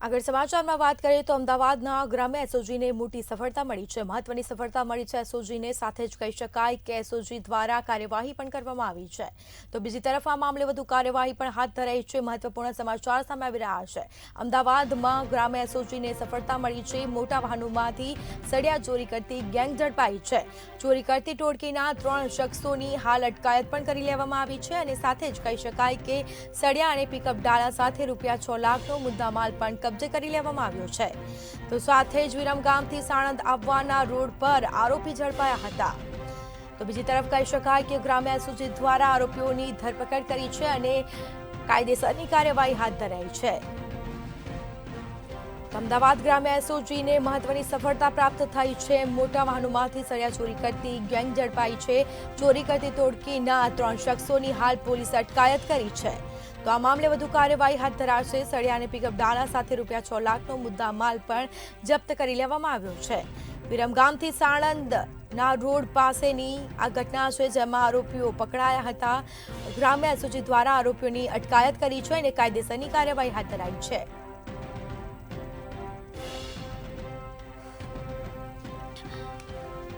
આગળ સમાચારમાં વાત કરીએ તો અમદાવાદના ગ્રામ્ય એસઓજીને મોટી સફળતા મળી છે। મહત્વની સફળતા મળી છે એસઓજીને, સાથે જ કહી શકાય કે એસઓજી દ્વારા કાર્યવાહી પણ કરવામાં આવી છે। તો બીજી તરફ આ મામલે વધુ કાર્યવાહી પણ હાથ ધરાઈ છે। મહત્વપૂર્ણ સમાચાર સામે આવી રહ્યા છે। અમદાવાદમાં ગ્રામ્ય એસઓજીને સફળતા મળી છે। મોટા વાહનોમાંથી સળિયા ચોરી કરતી ગેંગ ઝડપાઈ છે। ચોરી કરતી ટોળકીના 3 શખ્સોની હાલ અટકાયત પણ કરી લેવામાં આવી છે અને સાથે જ કહી શકાય કે સળિયા અને પિકઅપ ડાલા સાથે ₹6 લાખનો મુદ્દામાલ પણ કબજે કરી લેવામાં આવ્યો છે। તો સાથે જ વિરમગામથી સાણંદ આવવાના રોડ પર આરોપી ઝડપાયા હતા। તો બીજી તરફ કહી શકાય કે ગ્રામ્ય એસઓજી દ્વારા આરોપીઓની ધરપકડ કરી છે અને કાયદેસરની કાર્યવાહી હાથ ધરાઈ છે। અમદાવાદ ગ્રામ્ય એસઓજીને મહત્વની સફળતા પ્રાપ્ત થઈ છે। મોટા વાહનોમાંથી સળિયા ચોરી કરતી ગેંગ ઝડપાઈ છે। ચોરી કરતી ટોળકીના 3 શખ્સોની હાલ પોલીસે અટકાયત કરી છે। તો આ મામલે વધુ કાર્યવાહી હાથ ધરાશે। સળિયા અને પિકઅપ ડાલા સાથે ₹6 લાખનો મુદ્દામાલ પણ જપ્ત કરી લેવામાં આવ્યો છે। વિરમગામથી સાણંદના રોડ પાસેની આ ઘટના છે, જેમાં આરોપીઓ પકડાયા હતા। ગ્રામ્ય એસઓજી દ્વારા આરોપીઓની અટકાયત કરી છે અને કાયદેસરની કાર્યવાહી હાથ ધરાઈ છે।